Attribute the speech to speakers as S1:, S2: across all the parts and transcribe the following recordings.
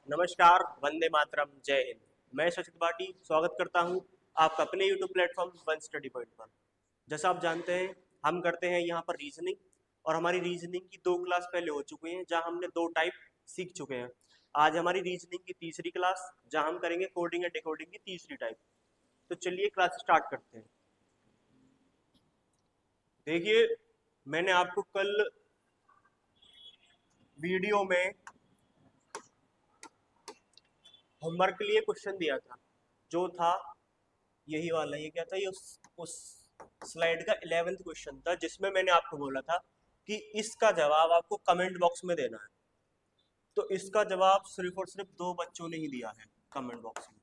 S1: नमस्कार, वंदे मातरम, जय हिंद। मैं सचित भाटी स्वागत करता हूं आपका अपने YouTube platform one study point पर। जैसा आप जानते हैं, हम करते हैं यहाँ पर रीजनिंग। और हमारी रीजनिंग की 2 क्लास पहले हो चुकी हैं, जहाँ हमने 2 टाइप सीख चुके हैं। आज हमारी रीजनिंग की तीसरी क्लास, जहाँ हम करेंगे कोडिंग एंड डिकोडिंग की तीसरी टाइप। तो चलिए क्लास स्टार्ट करते हैं। देखिए, मैंने आपको कल वीडियो में होमवर्क के लिए क्वेश्चन दिया था, जो था यही वाला। ये क्या था? ये उस स्लाइड का 11th क्वेश्चन था, जिसमें मैंने आपको बोला था कि इसका जवाब आपको कमेंट बॉक्स में देना है। तो इसका जवाब सिर्फ और सिर्फ 2 बच्चों ने ही दिया है कमेंट बॉक्स में।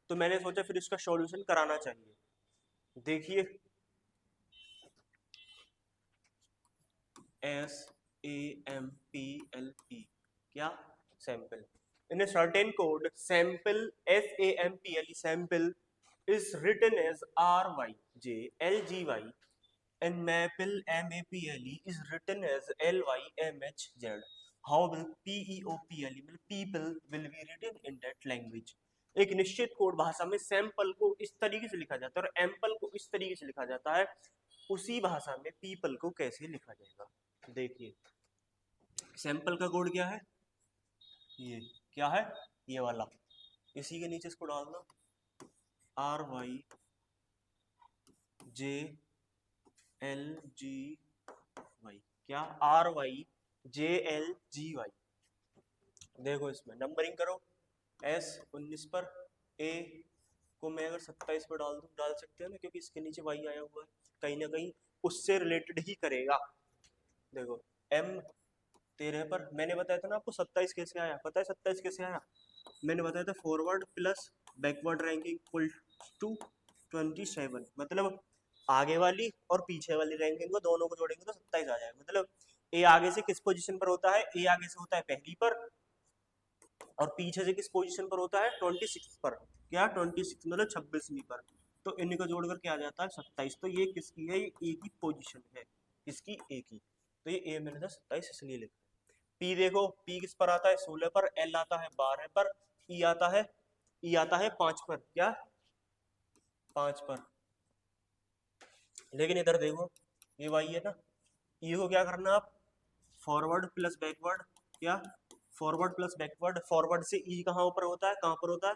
S1: तो मैंने सोचा फिर इसका सॉल्यूशन कराना चाहिए। देखिए, SAMPLE, क्या? Sample. In a certain code, sample SAMPLE, sample is written as RYJLGY and maple MAPLE is written as LYMHZ. How will PEOPLE मतलब people will be written in that language? एक निश्चित code भाषा में sample को इस तरीके से लिखा जाता है और एम्पल को इस तरीके से लिखा जाता है। उसी भाषा में पीपल को कैसे लिखा जाएगा? देखिए, सैंपल का कोड क्या है? ये क्या है? ये वाला। इसी के नीचे इसको डाल दो, RYJLGY। क्या? RYJLGY। देखो, इसमें नंबरिंग करो। S 19 पर, A को मैं अगर 27 पर डाल दूं, डाल सकते हैं ना, क्योंकि इसके नीचे Y आया हुआ है, कहीं ना कहीं उससे रिलेटेड ही करेगा। देखो, M 13 पर मैंने बताया था ना आपको 27 कैसे आया। पता है 27 कैसे आया? मैंने बताया था forward plus backward ranking equal to 27। मतलब आगे वाली और पीछे वाली रैंकिंग को दोनों को जोड़ेंगे तो 27 आ जाएगा। मतलब ए आगे से किस पोजीशन पर होता है? ए आगे से होता है पहली पर, और पीछे से किस पोजीशन पर होता है? 26 पर। क्या? 26 मतलब 26वीं पर। तो इनको जोड़कर क्या आ जाता है? 27। तो ये किसकी है? ये ए की पोजीशन है। किसकी? ए की। तो ये ए मैंने 27 इसलिए लिखा। पी देखो, पी किस पर आता है? 16 पर। एल आता है 12 पर। ई आता है, ई आता है 5 पर। क्या? 5 पर। लेकिन इधर देखो, ये वाई है ना, ई को क्या करना आप? Forward plus backward. क्या? Forward plus backward. फॉरवर्ड से ई कहाँ ऊपर होता है? कहाँ पर होता है?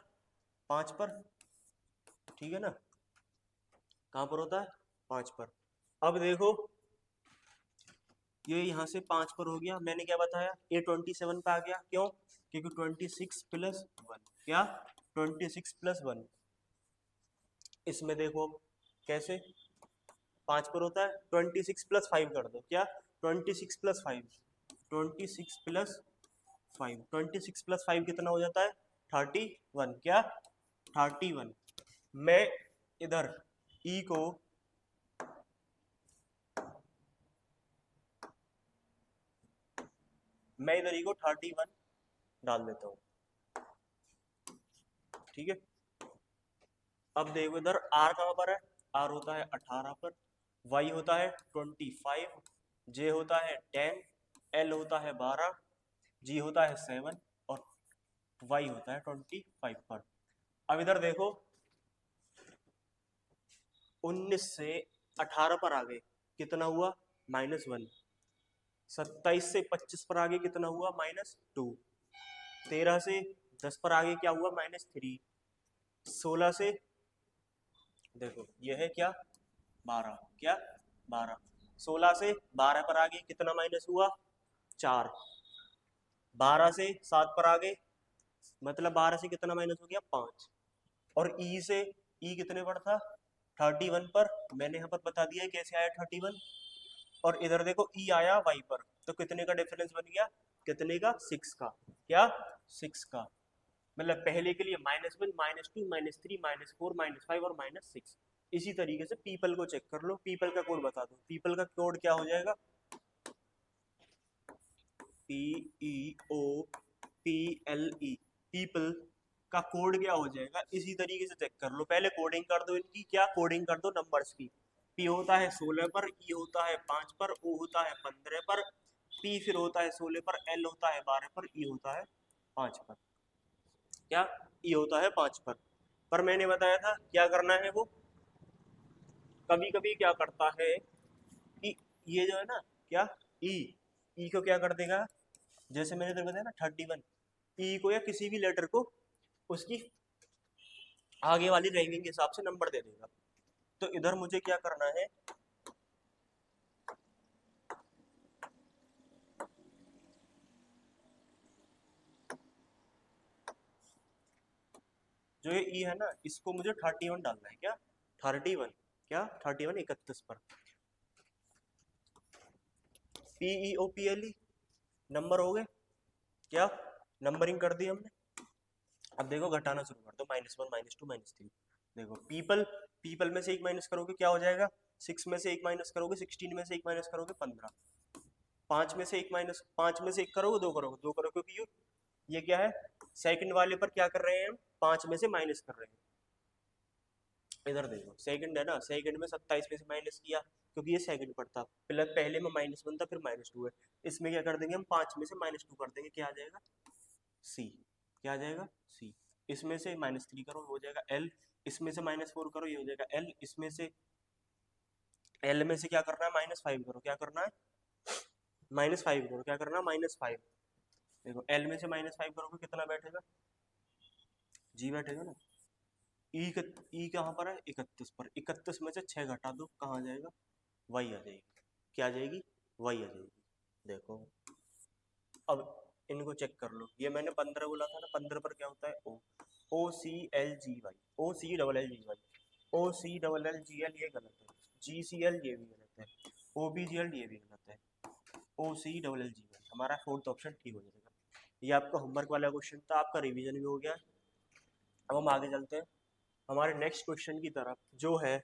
S1: 5 पर। ठीक है ना? कहाँ पर होता है? 5 पर। अब देखो, ये यहाँ से 5 पर हो गया। मैंने क्या बताया? ये 27 पे आ गया। क्यों? क्योंकि 26 + 1। क्या? 26 + 1। इसमें देखो कैसे 5 पर होता है। 26 + 5 कर दो। क्या? 26 + 5। 26 + 5। 26 + 5 कितना हो जाता है? 31। क्या? 31। मैं इधर ई को मैं इधर ई को 31 डाल देता हूँ। ठीक है। अब देखो, इधर आर कहाँ पर है? आर होता है 18 पर। वाई होता है 25। जे होता है 10। एल होता है 12। जी होता है 7। और वाई होता है 25 पर। अब इधर देखो, 19 से 18 पर आ गए, कितना हुआ? -1। 27 से 25 पर आगे कितना हुआ? -2। 13 से 10 पर आगे क्या हुआ? -3। 16 से देखो यह है क्या? 12। क्या? 12। 16 से 12 पर आगे कितना माइनस हुआ? 4। 12 से 7 पर आगे, मतलब 12 से कितना माइनस हो गया? 5। और ई से, ई कितने पर था? 31 पर। मैंने यहाँ पर बता दिया है कैसे आया 31। और इधर देखो ई आया वाई पर। तो कितने का डिफरेंस बन गया? कितने का? 6 का। क्या? 6 का। मतलब पहले के लिए -1, -2, -3, -4, -5 और -6। इसी तरीके से पीपल को चेक कर लो। पीपल का कोड बता दो। पीपल का कोड क्या हो जाएगा? PEOPLE। पीपल का कोड क्या हो जाएगा? इसी तरीके से चेक कर लो। पहले कोडिंग कर दो इनकी। क्या? कोडिंग कर दो नंबर्स की। पी होता है 16 पर, ई होता है 5 पर, ओ होता है 15 पर, पी फिर होता है 16 पर, एल होता है 12 पर, ई होता है 5 पर, क्या ई होता है 5 पर मैंने बताया था क्या करना है वो, कभी कभी क्या करता है कि ये जो है ना, क्या ई, ई को क्या कर देगा, जैसे मैंने तेरे को बताया ना 31, ई को या किसी भी लेटर को उसकी आगे वाली रैंकिंग के हिसाब से नंबर दे देगा। तो इधर मुझे क्या करना है, जो ये ई है ना इसको मुझे 31 डालना है, क्या 31, क्या 31 31 पर, P E O P L E number हो गए, क्या नंबरिंग कर दी हमने। अब देखो घटाना शुरू कर दो, -1 -2 -3, देखो पीपल, पीपल में से एक माइनस करोगे क्या हो जाएगा, 6 में से एक माइनस करोगे 16 में से एक माइनस करोगे 15, 5 में से एक माइनस, 5 में से एक करोगे, दो करोगे, दो करोगे, क्योंकि ये क्या है, सेकंड वाले पर क्या कर रहे हैं हम, 5 में से माइनस कर रहे हैं। इधर देखो सेकंड है ना, सेकंड में 27 में से माइनस किया क्योंकि ये सेकंड पर था, पहले में -1 था फिर -2 है, इसमें क्या कर देंगे हम, 5 में से -2 कर देंगे, क्या आ जाएगा सी, क्या आ जाएगा सी, इसमें से -3 करो हो जाएगा एल, इसमें से -4 करो ये हो जाएगा एल, इसमें से एल में से क्या करना है, -5 करो, क्या करना है -5 करो, क्या करना है -5, देखो एल में से -5 करोगे कितना बैठेगा, जी बैठेगा ना, ई ई कहाँ पर है 31 पर, 31 में से 6 घटा दो कहाँ आ जाएगा, वाई आ जाएगी, क्या आ जाएगी, वाई आ जाएगी। देखो अब इनको चेक कर लो, ये मैंने 15 बोला था ना, 15 पर क्या होता है O, O C L G Y, O C double L G Y, O C double L G L ये गलत है, जी सी एल ये भी गलत है, ओ बी जी एल ये भी गलत है, O C double L G Y हमारा फोर्थ ऑप्शन ठीक हो जाएगा। ये आपका होमवर्क वाला क्वेश्चन था, आपका रिवीजन भी हो गया। अब हम आगे चलते हैं हमारे नेक्स्ट क्वेश्चन की तरफ, जो है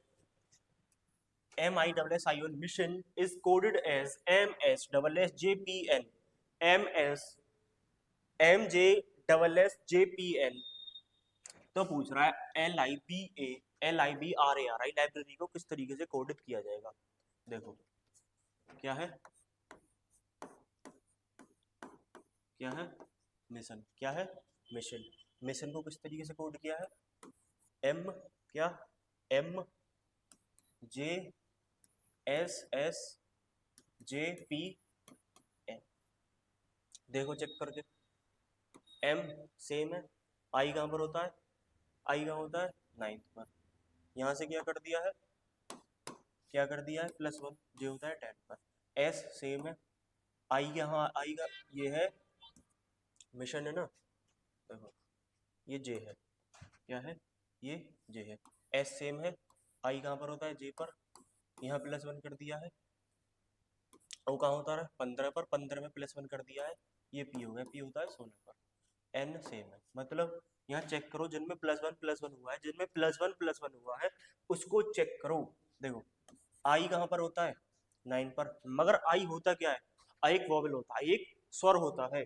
S1: MISSION mission is coded as MSSSJPN, MSMJSSJPN। तो पूछ रहा है LIBARARI लाइब्रेरी को किस तरीके से कोडित किया जाएगा। देखो क्या है, क्या है मिशन, क्या है मिशन, मिशन को किस तरीके से कोड किया है, M, क्या M J S S J P N। देखो चेक करके, M सेम है, I कहाँ पर होता है, I कहाँ होता है 9th पर, यहाँ से क्या कर दिया है, क्या कर दिया है +1, J होता है 10 पर, S सेम है, I यहाँ I का ये है मिशन है ना, देखो ये J है, क्या है ये J है, S सेम है, I कहाँ पर होता है J पर, यहाँ +1 कर दिया है, O कहाँ होता है 15 पर, 15 में +1 कर दिया है, ये P हो गया, P होता है 16 पर, N सेम है, मतलब यहाँ चेक करो जिनमें +1 हुआ है, जिनमें +1 हुआ है उसको चेक करो। देखो आई कहाँ पर होता है 9 पर, मगर आई होता क्या है, आई एक वॉवल होता है, एक स्वर होता है,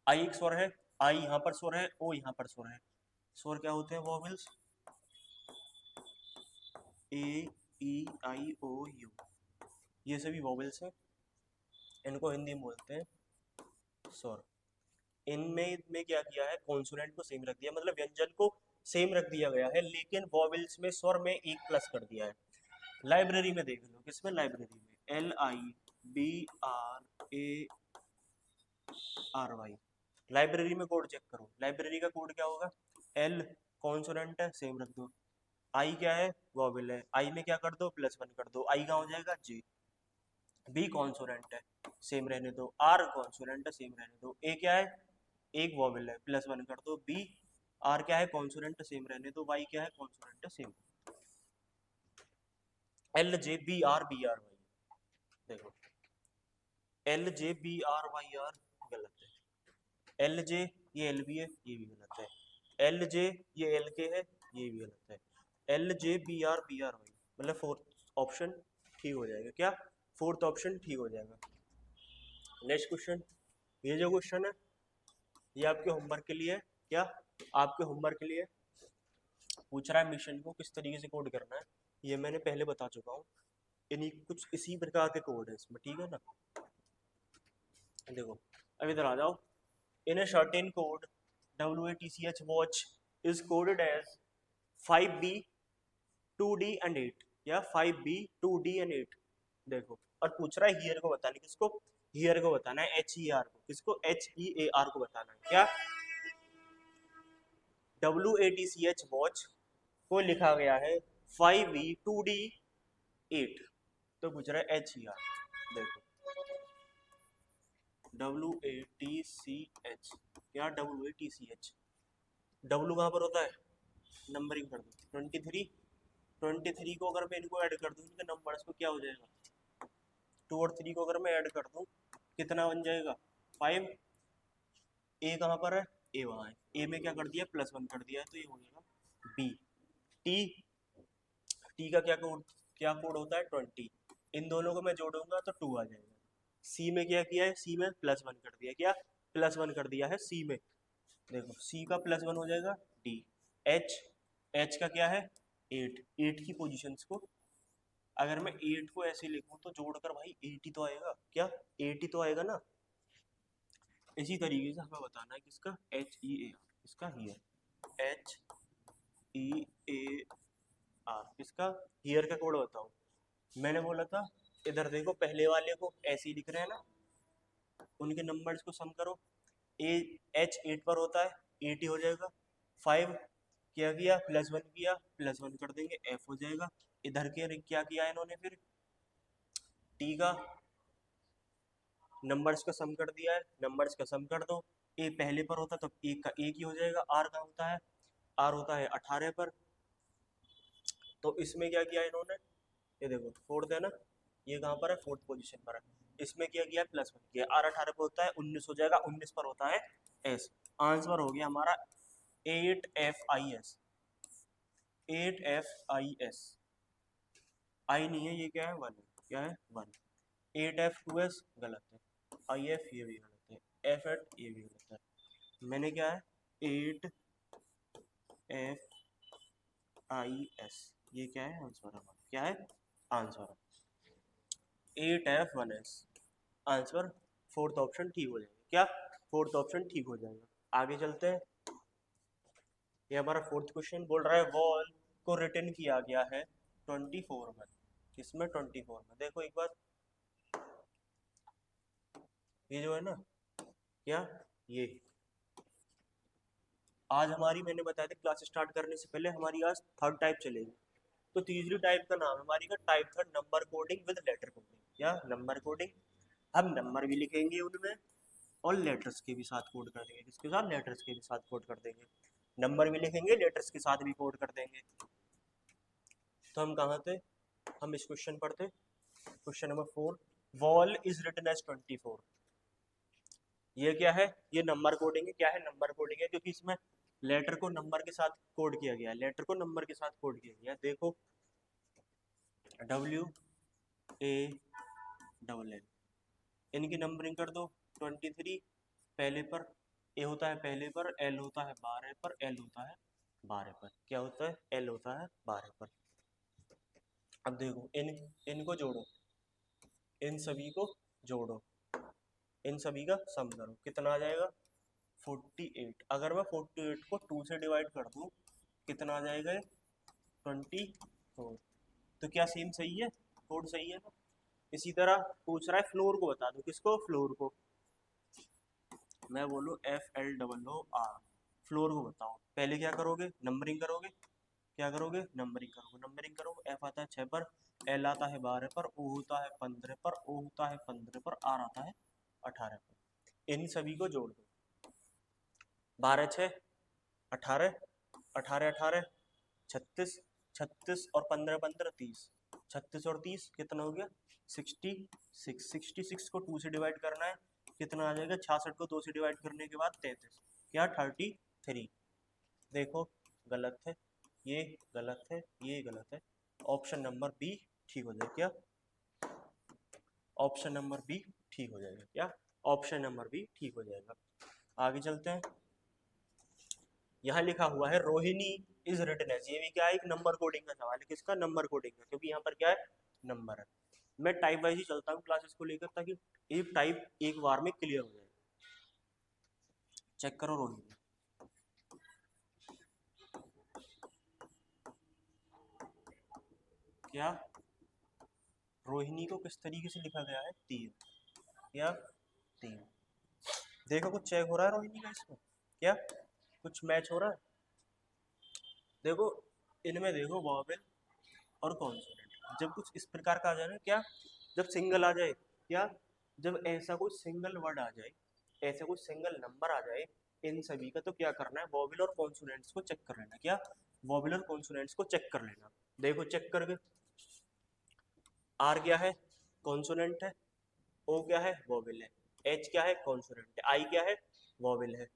S1: आई एक स्वर है, आई यहाँ पर स्वर है, ओ यहाँ पर स्वर है, स्वर क्या होते हैं vowels, A E I O you, ये सभी वॉवल्स हैं, इनको हिंदी में बोलते हैं स्वर। इनमें में क्या किया है, कॉन्सोनेंट को सेम रख दिया, मतलब व्यंजन को सेम रख दिया गया है, लेकिन वॉवल्स में स्वर में एक प्लस कर दिया है। लाइब्रेरी में देख लो, किसमें लाइब्रेरी में LIBRARY, लाइब्रेरी में कोड चेक करो, लाइब्रेरी का कोड क्या होगा, L कॉन्सोनेंट है सेम रख दो, I क्या है वॉवेल है, I में क्या कर दो +1 कर दो, I कहाँ हो जाएगा J, B कॉन्सोनेंट है सेम रहने दो, R कॉन्सोनेंट है सेम रहने दो, A क्या है एक वॉवेल है +1 कर दो, B R क्या है कॉन्सोनेंट सेम रहने दो, Y क्या है कॉन्सोनेंट सेम, LJBRBRY, देखो LJBRYR गलत है, LJ ये LB है ये भी गलत है, LJ ये LK है ये भी गलत है, LJBRBRY मतलब फोर्थ ऑप्शन ठीक हो जाएगा, क्या फोर्थ ऑप्शन ठीक हो जाएगा। नेक्स्ट क्वेश्चन, ये जो क्वेश्चन है ये आपके होमवर्क के लिए, क्या आपके होमवर्क के लिए पूछ रहा है मिशन को किस तरीके से कोड करना है, ये मैंने पहले बता चुका हूँ, इन्हीं कुछ इसी प्रकार के कोड है इसमें, ठीक है ना। देखो अब इधर आ जाओ, in a certain code WATCH watch is coded as 5B 2D and 8 या 5B 2D and 8। देखो और पूछ रहा है हियर को बताना, किसको हियर को बताना है, HER को, किसको HEAR को बताना है। क्या WATCH वॉच को लिखा गया है 5B 2D 8, तो पूछ रहा है HER। देखो WATCH, क्या WATCH, W कहाँ पर होता है, नंबरिंग कर दो 23 को अगर मैं इनको ऐड कर दूं इनके नंबर्स को क्या हो जाएगा, 2 और 3 को अगर मैं ऐड कर दूं कितना बन जाएगा 5। ए कहाँ पर है, ए वहाँ है, ए में क्या कर दिया +1 कर दिया है, तो ये हो जाएगा बी। टी, टी का क्या कोड होता है 20, इन दोनों को मैं जोड़ूंगा तो 2 आ जाएगा। सी में क्या किया है, सी में +1 कर दिया, क्या +1 कर दिया है सी में, देखो सी का +1 हो जाएगा डी। एच, एच का क्या है 8, 8 की पोजीशंस को अगर मैं 8 को ऐसे लिखूं तो जोड़कर भाई 8 ही तो आएगा, क्या 8 ही तो आएगा ना। इसी तरीके से हमें बताना है किसका HEAR, किसका हियर HEAR, किसका हियर का कोड बताओ। मैंने बोला था इधर देखो पहले वाले को ऐसे ही लिख रहे हैं ना, उनके नंबर्स को सम करो, H 8 पर होता है 8 ही हो जाएगा। 5 क्या किया +1 किया, +1 कर देंगे F हो जाएगा। इधर के क्या किया इन्होंने फिर T का नंबर्स का सम कर दिया है, नंबर्स का सम कर दो, ए पहले पर होता तो एक का एक ही हो जाएगा। आर का होता है, आर होता है 18 पर, तो इसमें क्या किया इन्होंने, ये देखो फोर्थ है ना, ये कहाँ पर है फोर्थ पोजीशन पर है, इसमें क्या किया +1 किया, आर 18 पर होता है 19 हो जाएगा, 19 पर होता है एस। आंसर हो गया हमारा 8FIS, 8FIS, आई नहीं है ये क्या है 1 है, क्या है 1। 8F2S गलत है, IF ये भी गलत है, FAT ये भी गलत है। मैंने क्या है 8FIS, ये क्या है आंसर हमारा, क्या है answer 8F1S। Answer fourth option ठीक हो जाएगा, क्या फोर्थ ऑप्शन ठीक हो जाएगा। आगे चलते हैं, ये हमारा फोर्थ क्वेश्चन बोल रहा है वॉल को रिटर्न किया गया है 24 में, किसमें 24 में। देखो एक बार ये जो है ना, क्या ये आज हमारी मैंने बताया था क्लास स्टार्ट करने से पहले हमारी आज थर्ड टाइप चलेगी, तो तीसरी टाइप का नाम हमारी का टाइप था number coding with letter coding. क्या नंबर कोडिंग, हम नंबर भी लिखेंगे उनमें और लेटर्स के भी साथ कोड कर देंगे, किसके साथ लेटर्स के भी साथ कोड कर देंगे, नंबर भी लिखेंगे लेटर्स के साथ भी कोड कर देंगे। तो हम कहाँ थे, हम इस क्वेश्चन पर थे, question number 4, wall is written as 24। ये क्या है, ये नंबर कोडिंग है, क्या है नंबर कोडिंग है, क्योंकि इसमें लेटर को नंबर के साथ कोड किया गया, लेटर को नंबर के साथ कोड किया गया। देखो WALL, इनकी नंबरिंग कर दो 23 पहले पर, ए होता है पहले पर, एल होता है 12 पर, एल होता है 12 पर, क्या होता है एल होता है 12 पर। अब देखो इनको जोड़ो, इन सभी को जोड़ो, इन सभी का सम करो, कितना आ जाएगा 48। अगर मैं 48 को 2 से डिवाइड कर दूं कितना आ जाएगा 24, तो क्या सेम सही है, कोड सही है ना। इसी तरह पूछ रहा है फ्लोर को बता दो, किसको फ्लोर को, मैं बोलूँ FLOOR, फ्लोर को बताओ। पहले क्या करोगे नंबरिंग करोगे, क्या करोगे नंबरिंग करोगे, नंबरिंग करोगे, F आता है 6 पर, L आता है 12 पर, O होता है 15 पर, O होता है 15 पर, R आता है 18 पर। इन सभी को जोड़ दो, 12 6 18, 18 18 36, 36 और 15 15 30, 36 और 30 कितना हो गया 66, 66 को 2 से डिवाइड करना है, कितना आ जाएगा 66 को 2 से डिवाइड करने के बाद 33, क्या 33। देखो गलत है, ये गलत है, ये गलत है, ऑप्शन नंबर बी ठीक हो जाएगा, क्या ऑप्शन नंबर बी ठीक हो जाएगा, क्या ऑप्शन नंबर बी ठीक हो जाएगा। आगे चलते हैं, यहाँ लिखा हुआ है रोहिणी इज रिटन एज, ये भी क्या है एक नंबर कोडिंग का सवाल है, किसका नंबर कोडिंग का, क्योंकि यहाँ पर क्या है नंबर है। मैं टाइप वाइज ही चलता हूँ क्लासेस को लेकर ताकि एक टाइप एक बार में क्लियर हो जाए। चेक करो रोहिणी, क्या रोहिणी को किस तरीके से लिखा गया है, 3, क्या 3। देखो कुछ चेक हो रहा है रोहिणी का इसमें, क्या कुछ मैच हो रहा है? देखो इनमें देखो वॉवेल और कॉन्सोनेंट, जब कुछ इस प्रकार का आ जाए ना, क्या जब सिंगल आ जाए, क्या जब ऐसा कोई सिंगल वर्ड आ जाए, ऐसा कोई सिंगल नंबर आ जाए इन सभी का, तो क्या करना है, वॉवेल और कॉन्सोनेंट्स को चेक कर लेना, क्या वॉवेल और कॉन्सोनेंट्स को चेक कर लेना। देखो चेक करके, आर क्या है, कॉन्सोनेंट है, ओ क्या है, वॉवेल है, एच क्या है, कॉन्सोनेंट है, आई क्या है, वॉवेल है,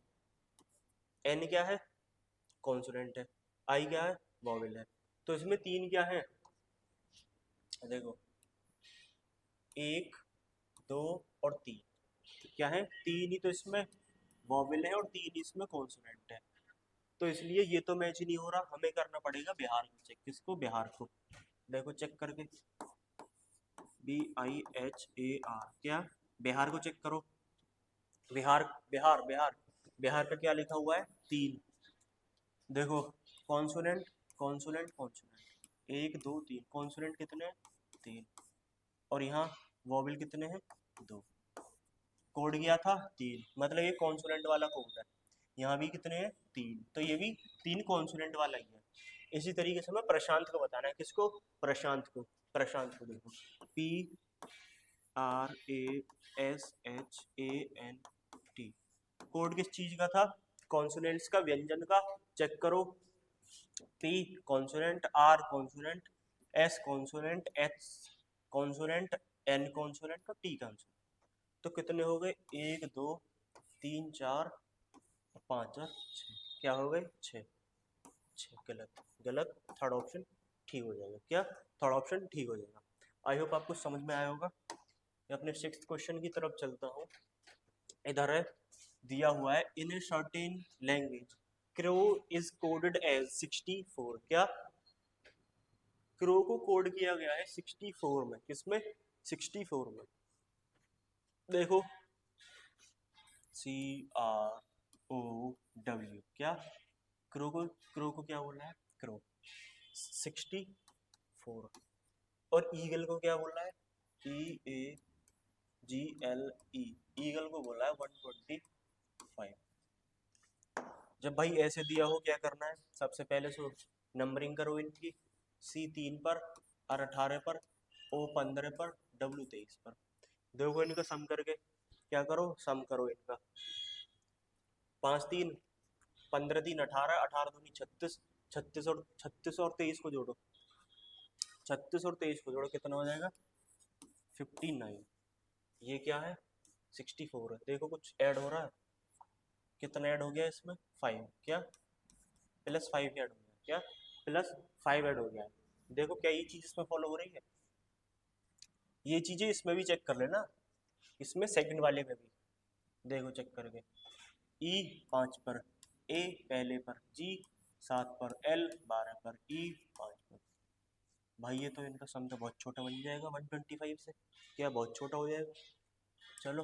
S1: एन क्या है, कॉन्सोनेंट है, आई क्या है, वॉवेल है। तो इसमें 3 क्या है, देखो 1 2 और 3, क्या है, 3 ही तो इसमें वॉवेल है और 3 ही इसमें कॉन्सोनेंट है, तो इसलिए ये तो मैच ही नहीं हो रहा, हमें करना पड़ेगा बिहार को चेक। किसको, बिहार को। देखो चेक करके, BIHAR, क्या बिहार को चेक करो, बिहार बिहार बिहार बिहार का क्या लिखा हुआ है, 3। देखो कॉन्सोनेंट कॉन्सोनेंट कॉन्सोनेंट, 1 2 3, कॉन्सोनेंट कितने हैं, 3, और यहाँ वॉवेल कितने हैं, 2। कोड गया था 3, मतलब ये कॉन्सोनेंट वाला कोड है। यहाँ भी कितने हैं, 3, तो ये भी 3 कॉन्सोनेंट वाला ही है। इसी तरीके से हमें प्रशांत को बताना है, किसको, प्रशांत को। प्रशांत को देखो, PRASHANT, कोड किस चीज का था, कॉन्सोनेंट्स का, व्यंजन का। चेक करो, P consonant, R consonant, S consonant, H consonant, N consonant और T कॉन्सोनेंट। तो कितने हो गए, 1 2 3 4 5 और 6, क्या हो गए, 6। गलत गलत, थर्ड ऑप्शन ठीक हो जाएगा, क्या थर्ड ऑप्शन ठीक हो जाएगा। आई होप आपको समझ में आया होगा। मैं अपने 6th क्वेश्चन की तरफ चलता हूँ। इधर है, दिया हुआ है, in a certain language crow is coded as 64, क्या क्रो को कोड किया गया है 64 में, किसमें, 64 में। देखो CROW, क्या क्रो को क्या बोला है, क्रो 64, और ईगल को क्या बोला है, EAGLE, ईगल को बोला है 125। जब भाई ऐसे दिया हो, क्या करना है, सबसे पहले सो नंबरिंग करो इनकी, C3 पर, R18 पर, O15 पर, W23 पर। देखो इनका सम करके, क्या करो, सम करो इनका, 5 3 15 3 18, 18 दूनी 36, 36 और 23 को जोड़ो, 36 और 23 को जोड़ो, कितना हो जाएगा, 59। ये क्या है, 64 है। देखो कुछ ऐड हो रहा है, कितना ऐड हो गया इसमें, 5, क्या +5 ऐड हो गया, क्या +5 ऐड हो गया है। देखो क्या ये चीज इसमें फॉलो हो रही है, ये चीजें इसमें भी चेक कर लेना, इसमें सेकंड वाले में भी। देखो चेक करके, E 5 पर, A पहले पर, G 7 पर, L 12 पर, E 5 पर। भाई ये तो इनका सम तो बहुत छोटा बन जाएगा 125 से, क्या बहुत छोटा हो जाएगा। चलो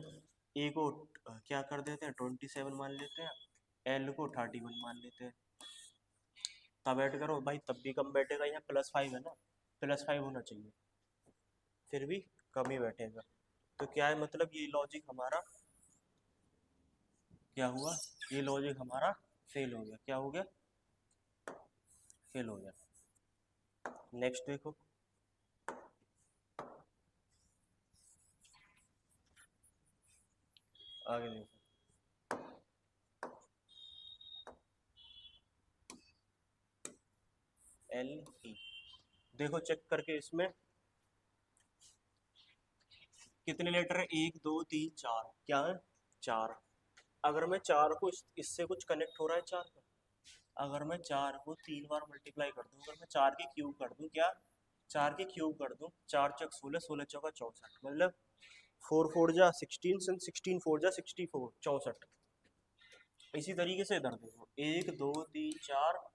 S1: A को क्या कर देते हैं, 27 मान लेते हैं, L को 31 मान लेते हैं। तब ऐड करो भाई, तब भी कम बैठेगा, यहाँ +5 है ना, +5 होना चाहिए, फिर भी कम ही बैठेगा। तो क्या है, मतलब ये लॉजिक हमारा क्या हुआ, ये लॉजिक हमारा फेल हो गया। क्या हो गया, फेल हो गया। नेक्स्ट देखो, आगे देखो, LE। देखो चेक करके, इसमें कितने लेटर है, 1 2 3 4, क्या है, 4। अगर मैं 4 को इससे कुछ कनेक्ट हो रहा है 4 का, अगर मैं 4 को 3 बार मल्टीप्लाई कर दूं, अगर मैं 4 के क्यूब कर दूं, क्या 4 के क्यूब कर दूं, 4 चौक 16, 16 चौका 64, मतलब 4 4 जा 16, 16 4 जा 64, 64। इसी तरीके से इधर देखो, 1 2 3 4,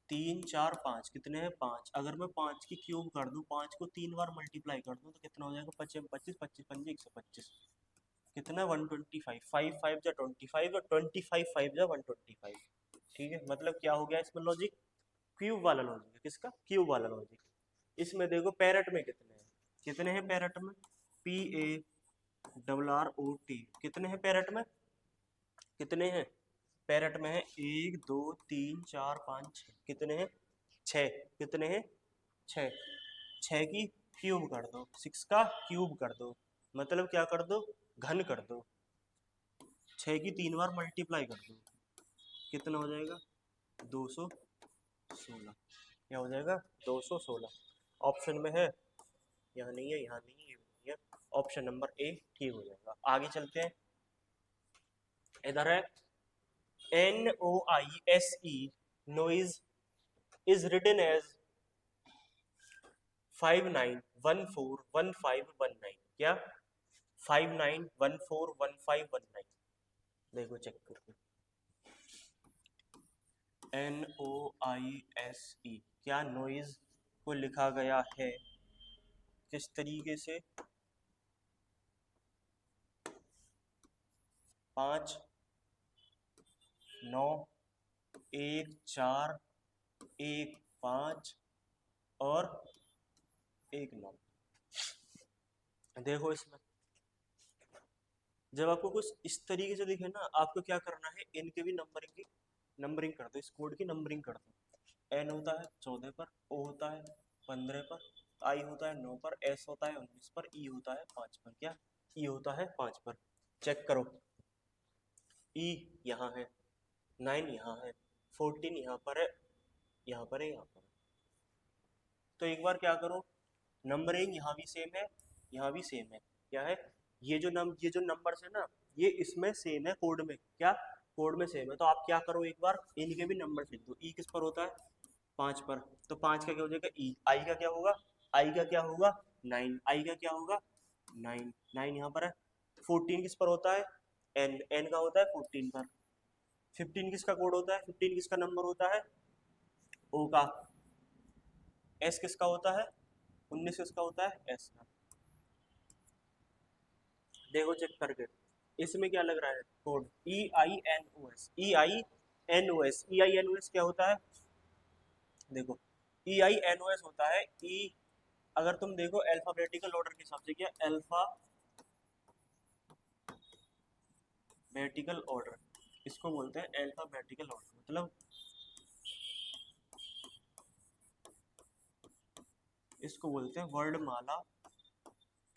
S1: 3 4 5, कितने हैं, 5। अगर मैं 5 की क्यूब कर दूं, 5 को 3 बार मल्टीप्लाई कर दूं, तो कितना हो जाएगा, 25 25 25 125। कितना 125, 5 5 जा 25 और 25 5 जा 125। ठीक है, मतलब क्या हो गया इसमें लॉजिक, क्यूब वाला लॉजिक है। किसका? क्यूब वाला लॉजिक। इसमें देखो पैरेट में कितने हैं पैरेट में, PARROT कितने हैं पैरेट में, कितने हैं पैरेट में है, 1 2 3 4 5 6, कितने हैं 6, कितने हैं 6, 6 की क्यूब कर दो, 6 का क्यूब कर दो, मतलब क्या कर दो, घन कर दो, 6 की 3 बार मल्टीप्लाई कर दो, कितना हो जाएगा 216, क्या हो जाएगा 216। ऑप्शन में है, यहाँ नहीं है, यहाँ नहीं है, ये नहीं है, ऑप्शन नंबर ए ठीक हो जाएगा। आगे चलते हैं, इधर है NOISE, noise is written as 59141519, क्या 59141519, देखो चेक करके, NOISE क्या नोइज को लिखा गया है किस तरीके से, 5 9 1 4 1 5 और 1 9। देखो इसमें जब आपको कुछ इस तरीके से दिखे ना, आपको क्या करना है, इनके भी नंबरिंग कर दो, इस कोड की नंबरिंग कर दो। N होता है 14 पर, O होता है 15 पर, I होता है 9 पर, S होता है 19 पर, E होता है 5 पर, क्या E होता है 5 पर। चेक करो, E यहाँ है, 9 यहाँ है, 14 यहाँ पर है, यहाँ पर है, यहाँ पर है। तो एक बार क्या करो, नंबरिंग यहाँ भी सेम है, यहाँ भी सेम है, क्या है, ये जो नंबर्स है ना, ये इसमें सेम है कोड में, क्या कोड में सेम है। तो आप क्या करो, एक बार इनके भी नंबर लिख दो। ई किस पर होता है 5 पर, तो 5 का क्या हो जाएगा ई, आई का क्या होगा, आई का क्या होगा 9, आई का क्या होगा 9, 9 यहाँ पर है। 14 किस पर होता है, एन, एन का होता है 14 पर। 15 किसका कोड होता है, 15 किसका नंबर होता है, ओ का। एस किसका होता है, 19 किसका होता है, एस का। देखो चेक करके, इसमें क्या लग रहा है कोड, EINOS, EINOS, EINOS क्या होता है, देखो EINOS होता है ई, अगर तुम देखो अल्फाबेटिकल ऑर्डर के हिसाब से, क्या अल्फाबेटिकल ऑर्डर, इसको बोलते हैं अल्फाबेटिकल ऑर्डर, मतलब इसको बोलते हैं वर्णमाला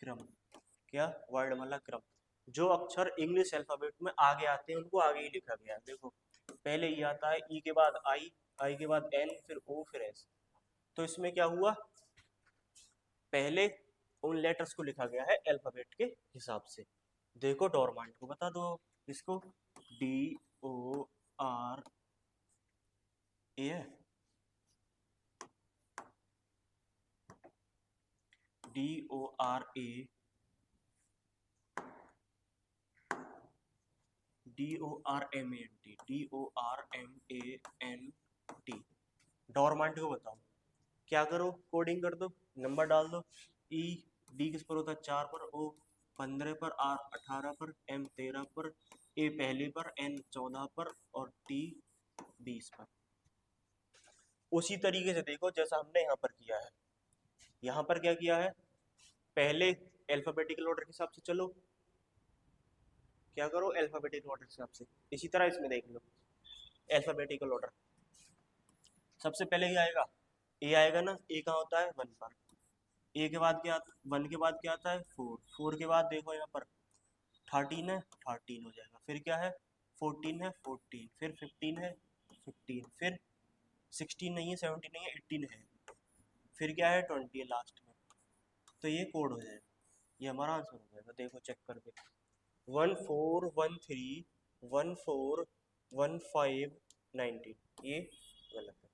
S1: क्रम, क्या वर्णमाला क्रम। जो अक्षर इंग्लिश अल्फाबेट में आगे आते हैं उनको आगे ही लिखा गया है। देखो पहले ई आता है, ई के बाद आई, आई के बाद एन, फिर ओ, फिर एस। तो इसमें क्या हुआ, पहले उन लेटर्स को लिखा गया है अल्फाबेट के हिसाब से। देखो डोरमांट को बता दो, इसको DORA है, DORA, DORMANT, डोरमांट को बताओ, क्या करो, कोडिंग कर दो, नंबर डाल दो। ई, डी किस पर होता है 4 पर, ओ 15 पर, आर 18 पर, एम 13 पर, ए पहले पर, एन 14 पर और टी 20 पर। उसी तरीके से देखो जैसा हमने यहाँ पर किया है, यहाँ पर क्या किया है, पहले अल्फाबेटिकल ऑर्डर के हिसाब से चलो, क्या करो अल्फाबेटिकल ऑर्डर के हिसाब से। इसी तरह इसमें देख लो अल्फाबेटिकल ऑर्डर, सबसे पहले क्या आएगा, ए आएगा ना, ए कहाँ होता है 1 पर, ए के बाद क्या, 1 के बाद क्या आता है 4, 4 के बाद देखो यहाँ पर 13 है, 13 हो जाएगा, फिर क्या है 14 है, 14 फिर 15 है, 15 फिर 16 नहीं है, 17 नहीं है, 18 है, फिर क्या है 20 है लास्ट में। तो ये कोड हो जाएगा, ये हमारा आंसर हो जाएगा। देखो चेक करके, 1413141519, ये गलत है,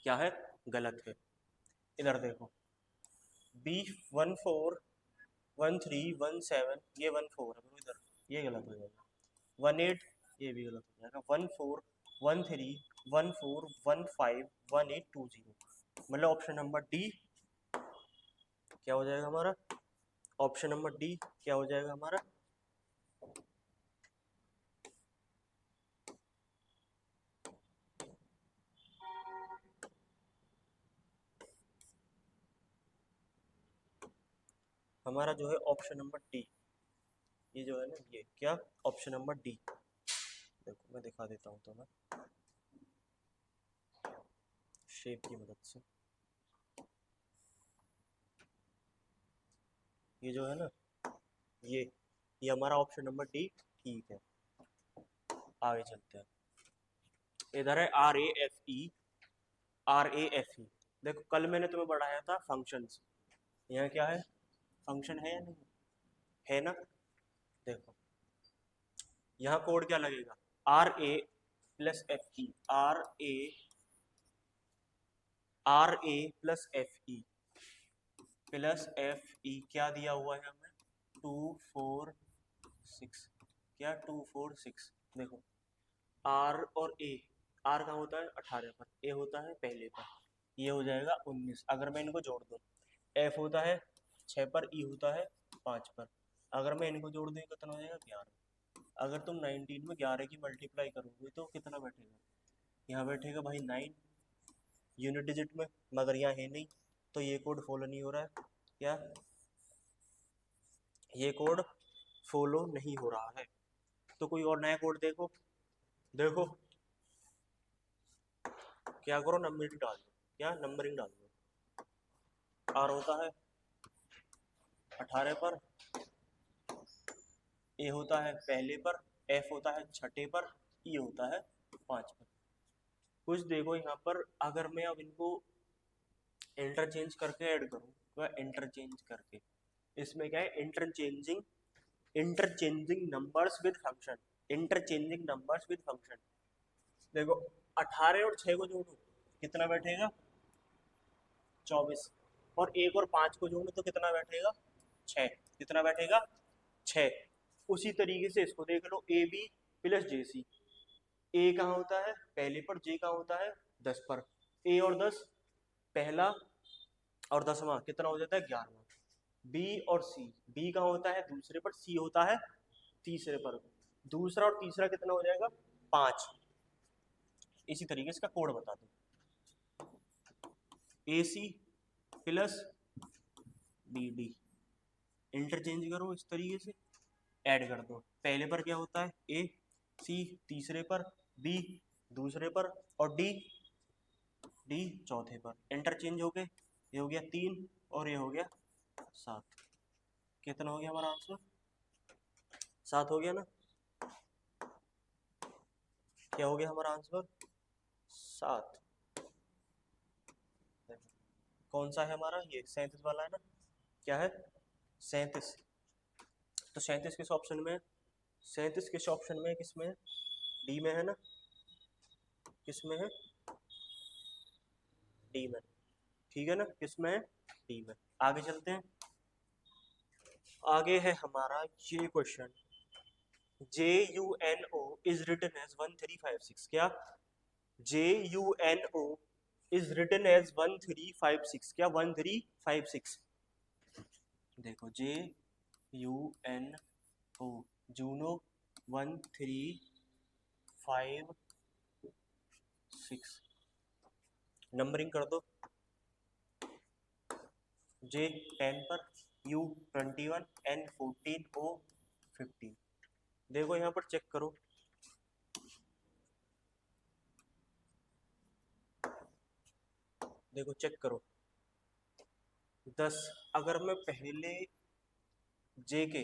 S1: क्या है गलत है। इधर देखो B141317, ये 14 है, इधर ये गलत हो जाएगा। 18, ये भी गलत हो जाएगा। 141314151820, मतलब ऑप्शन नंबर डी क्या हो जाएगा हमारा, ऑप्शन नंबर डी क्या हो जाएगा हमारा हमारा जो है ऑप्शन नंबर डी, ये जो है ना ये क्या, ऑप्शन नंबर डी। देखो मैं दिखा देता हूँ तो मैं शेप की मदद से, ये जो है ना ये हमारा ऑप्शन नंबर डी ठीक है। आगे चलते हैं, इधर है R A F E, R A F E. देखो कल मैंने तुम्हें पढ़ाया था फंक्शंस, यहाँ क्या है, फंक्शन है या नहीं है ना। देखो यहाँ कोड क्या लगेगा, R A plus F E, R A plus F E plus F E, क्या दिया हुआ है हमें 246, क्या 246। देखो आर और ए, आर कहाँ होता है 18 पर, ए होता है पहले पर, ये हो जाएगा 19। अगर मैं इनको जोड़ दूँ, एफ होता है 6 पर, ई होता है 5 पर, अगर मैं इनको जोड़ दूँ कितना हो जाएगा 11। अगर तुम 19 में 11 की मल्टीप्लाई करोगे तो कितना बैठेगा, यहाँ बैठेगा भाई 9 यूनिट डिजिट में, मगर यहाँ है नहीं, तो ये कोड फॉलो नहीं हो रहा है। क्या ये कोड फॉलो नहीं हो रहा है, तो कोई और नया कोड देखो। देखो क्या करो, नंबरिंग डाल दो, क्या नंबरिंग डाल दो। आर होता है 18 पर, ए होता है पहले पर, एफ होता है छठे पर, ई होता है 5 पर। कुछ देखो यहाँ पर, अगर मैं अब इनको इंटरचेंज करके ऐड करूँ, तो इंटरचेंज करके, इसमें क्या है, interchanging numbers with function, interchanging numbers with function. देखो 18 और 6 को जोड़ो कितना बैठेगा 24, और 1 और 5 को जोड़ो तो कितना बैठेगा 6, कितना बैठेगा 6। उसी तरीके से इसको देख लो, ए बी प्लस जे सी, ए कहाँ होता है पहले पर, जे कहाँ होता है 10 पर, ए और 10 पहला और 10वां कितना हो जाता है 11वां। बी और सी, बी कहाँ होता है दूसरे पर, सी होता है तीसरे पर, दूसरा और तीसरा कितना हो जाएगा 5। इसी तरीके से इसका कोड बता दो, A C plus B D, interchange करो इस तरीके से, ऐड कर दो। पहले पर क्या होता है ए, सी तीसरे पर, बी दूसरे पर, और डी चौथे पर। इंटरचेंज हो गए, ये हो गया 3 और ये हो गया 7। कितना हो गया हमारा आंसर 7 हो गया ना, क्या हो गया हमारा आंसर 7। कौन सा है हमारा, ये 37 वाला है ना, क्या है 37। तो 37 किस ऑप्शन में है, 37 किस ऑप्शन में है, किस में है, डी में है ना, किस में है डी में, ठीक है ना, किस में है डी में। आगे चलते हैं, आगे है हमारा ये question, JUNO is written as 1356, क्या JUNO is written as 1356, क्या 1356। देखो JUNO, जूनो 1356, नंबरिंग कर दो, J 10 पर, U 21, N 14, O 15। देखो यहाँ पर चेक करो, देखो चेक करो 10, अगर मैं पहले J के,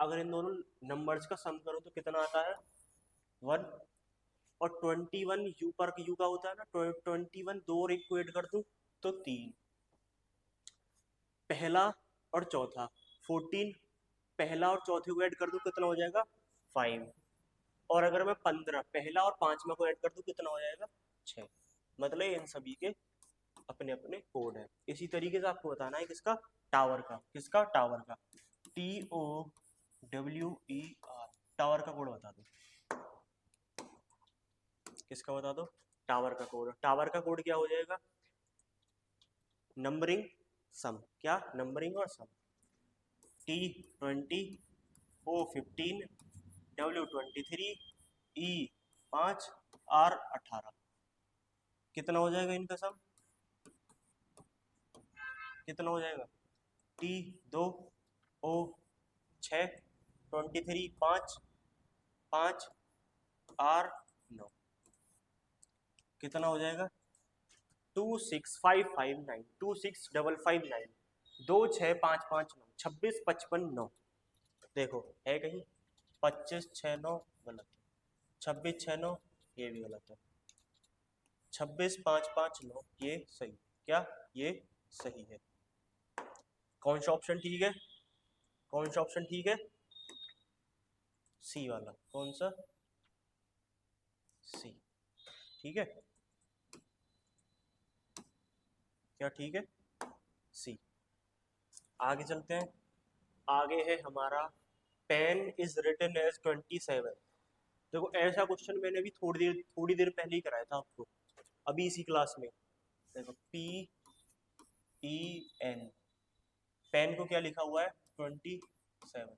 S1: अगर इन दोनों नंबर्स का सम करो तो कितना आता है 1, और 21 U पर, U का होता है ना 21, 2 और 1 को ऐड कर दूं तो 3, पहला और चौथा 14, पहला और चौथे को ऐड कर दूं कितना हो जाएगा 5, और अगर मैं 15 पहला और पांचवा को ऐड कर दूं कितना हो जाएगा 6। मतलब इन सभी के अपने अपने कोड है। इसी तरीके से आपको बताना है किसका, टावर का, किसका टावर का, TOWER, टावर का कोड बता दो, किसका बता दो, टावर का कोड। टावर का कोड क्या हो जाएगा, नंबरिंग सम, क्या नंबरिंग और सम, T20, O15, W23, E5, R18, कितना हो जाएगा इनका सम, कितना हो जाएगा टी 2, ओ 6, 23 5, 5 आर 9, कितना हो जाएगा 26559, 26559, 26559, 2655 9। देखो है कहीं 2569 गलत, 2669 ये भी गलत है, 26559 ये सही, क्या ये सही है। कौन सा ऑप्शन ठीक है, कौन सा ऑप्शन ठीक है, सी वाला, कौन सा, सी, ठीक है, क्या ठीक है, सी। आगे चलते हैं, आगे है हमारा पेन इज रिटन एज 27। देखो ऐसा क्वेश्चन मैंने भी थोड़ी देर पहले ही कराया था आपको, अभी इसी क्लास में। देखो पी ई एन, पेन को क्या लिखा हुआ है 27।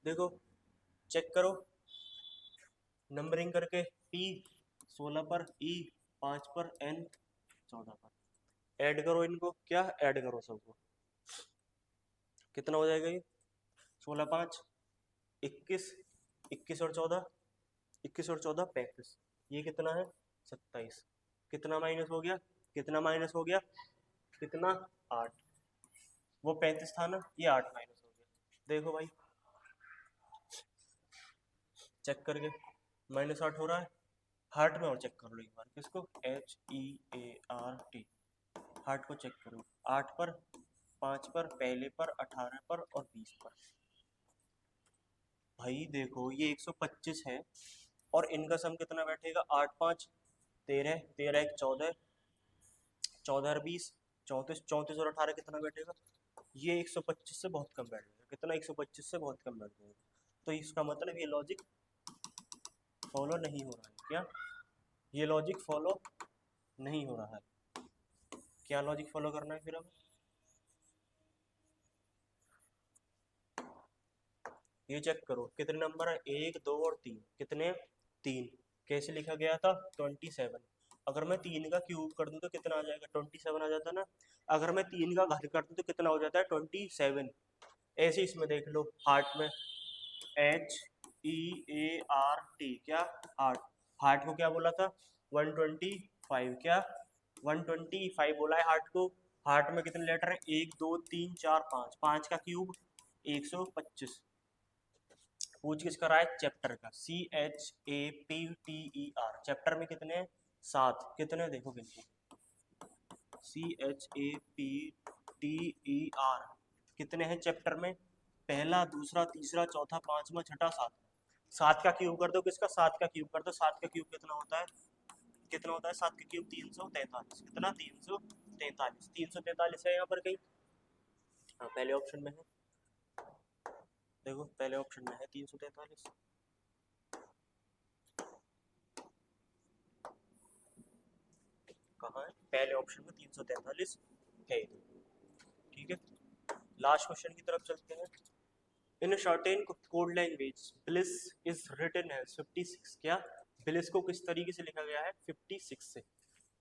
S1: देखो चेक करो नंबरिंग करके, पी 16 पर, ई 5 पर, एन 14 पर। ऐड करो इनको, क्या ऐड करो सबको, कितना हो जाएगा ये 16 5 21, 21 और 14, 21 और 14 35, ये कितना है 27, कितना माइनस हो गया, कितना माइनस हो गया, कितना 8, वो 35 था ना, ये 8 माइनस हो गया। देखो भाई चेक करके, -8 हो रहा है, हार्ट में और चेक कर लो एक बार, किसको, HEART, हार्ट को चेक करो, 8 पर, 5 पर, पहले पर, 18 पर और 20 पर। भाई देखो ये 125 है और इनका सम कितना बैठेगा, 8 5 13, 13 1 14, 14 और 20 34, 34 और 18 कितना बैठेगा, ये 125 से बहुत कम बैठ जाएगा, कितना 125 से बहुत कम बैठ जाएगा। तो इसका मतलब ये लॉजिक फॉलो नहीं हो रहा है, क्या ये लॉजिक फॉलो नहीं हो रहा है, क्या लॉजिक फॉलो करना है फिर हमें, ये चेक करो कितने नंबर है, 1 2 और 3, कितने 3, कैसे लिखा गया था 27। अगर मैं 3 का क्यूब कर दूं तो कितना आ जाएगा 27 आ जाता ना, अगर मैं 3 का घर कर दूं तो कितना हो जाता है 27। ऐसे इसमें देख लो हार्ट में, HEART, क्या हार्ट, हार्ट को क्या बोला था 125, क्या 125 बोला है हार्ट को। हार्ट में कितने लेटर है, 1 2 3 4 5, 5 का क्यूब 125। पूछ किसका रहा है, चैप्टर का, CHAPTER, चैप्टर में कितने 7, कितने देखो गिनती, CHAPTER कितने हैं चैप्टर में, पहला दूसरा तीसरा चौथा पांचवा छठा सात, 7 का क्यूब कर दो, किसका 7 का क्यूब कर दो, 7 का क्यूब कितना होता है, कितना होता है 7 का क्यूब 343, कितना 343, 343 है यहाँ पर कहीं, हाँ पहले ऑप्शन में है, देखो पहले ऑप्शन में है 343, कहाँ है पहले ऑप्शन में 343 है, ठीक है। लास्ट क्वेश्चन की तरफ चलते हैं। In a certain code language bliss is written as 56, क्या ब्लिस को किस तरीके से लिखा गया है 56 से,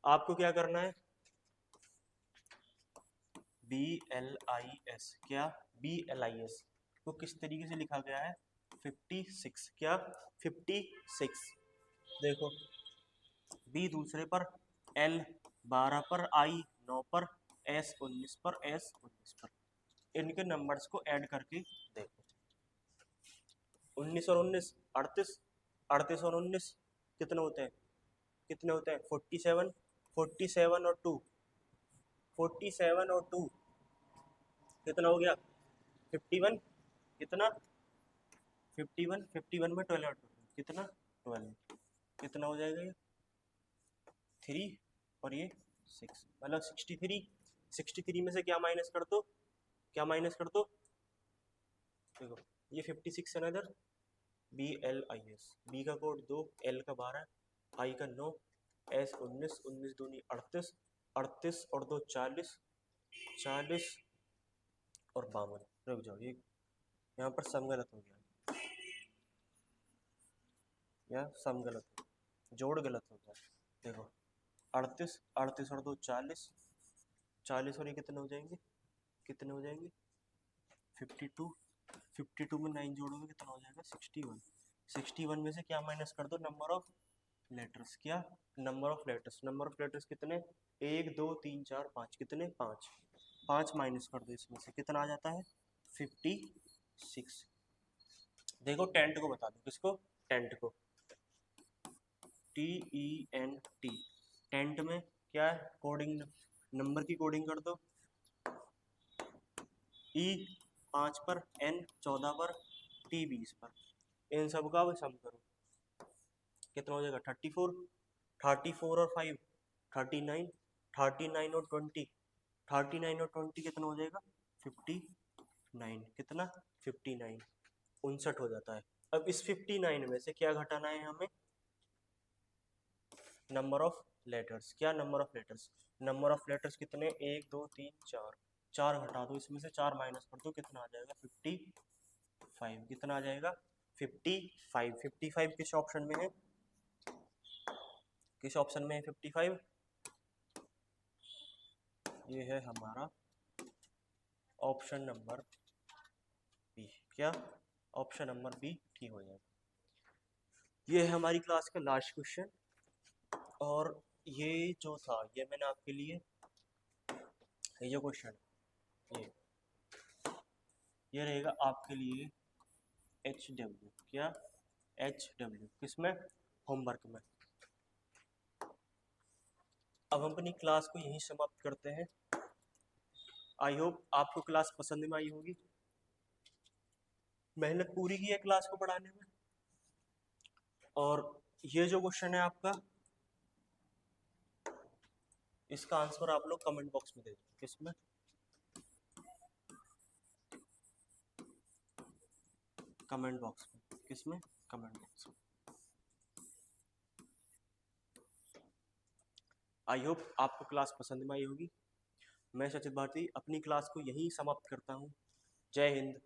S1: आपको क्या करना है, BLIS, क्या BLIS को किस तरीके से लिखा गया है 56, क्या 56। देखो B दूसरे पर, L 12 पर, I 9 पर, S 19 पर, S 19 पर, इनके नंबर्स को ऐड करके देखो, 19 और 19 38, 38 और 19 कितने होते हैं, कितने होते हैं 47, 47 और 2, 47 और 2 कितना हो गया 51, कितना 51, 51 में 12 ऐड करो, कितना 12, कितना हो जाएगा ये 3 और ये 6, मतलब 63, 63 में से क्या माइनस कर दो, क्या माइनस कर दो, देखो ये 56 है ना इधर, BLIS, B का कोड 2, L का 12, I का 9, S 19, 19 दूनी 38, 38 और 2 40, 40 और 52, रुक जाओ ये यहाँ पर सम गलत हो गया, यहाँ सम गलत हो गया, जोड़ गलत हो गया, देखो 38, 38 और 2 40, 40 और ये कितने हो जाएंगे कितने हो जाएंगे 52, 52 में 9 जोड़ोगे कितना हो जाएगा 61, 61 में से क्या माइनस कर दो नंबर ऑफ लेटर्स, क्या number of letters, number of letters कितने 1 2 3 4 5, कितने 5, 5 माइनस कर दो इसमें से कितना आ जाता है 56। देखो टेंट को बता दो, किसको टेंट को, TENT, टेंट में क्या है कोडिंग, नंबर की कोडिंग कर दो, E 5 पर, N 14 पर, T 20 पर, इन सब का सम करो कितना हो जाएगा 34, 34 और 5 39, 39 और 20, 39 और 20 कितना हो जाएगा 59, कितना 59, 59 हो जाता है। अब इस 59 में से क्या घटाना है हमें नंबर ऑफ लेटर्स, क्या number of letters, number of letters कितने 1 2 3 4, 4 घटा दो इसमें से 4 माइनस कर दो कितना आ जाएगा 55, कितना आ जाएगा 55, 55 किस ऑप्शन में है, किस ऑप्शन में है 55, ये है हमारा ऑप्शन नंबर बी, क्या ऑप्शन नंबर बी ठीक हो जाएगा। ये है हमारी क्लास का लास्ट क्वेश्चन, और ये जो था ये मैंने आपके लिए, ये जो क्वेश्चन ये रहेगा आपके लिए HW, क्या HW किसमें होमवर्क में। अब हम अपनी क्लास को यहीं समाप्त करते हैं। आई होप आपको क्लास पसंद में आई होगी, मेहनत पूरी की है क्लास को पढ़ाने में, और ये जो क्वेश्चन है आपका इसका आंसर आप लोग कमेंट बॉक्स में दे दो, किसमें कमेंट बॉक्स में, किसमें कमेंट बॉक्स में। आई होप आपको क्लास पसंद में आई होगी। मैं सचित भारती अपनी क्लास को यहीं समाप्त करता हूँ। जय हिंद।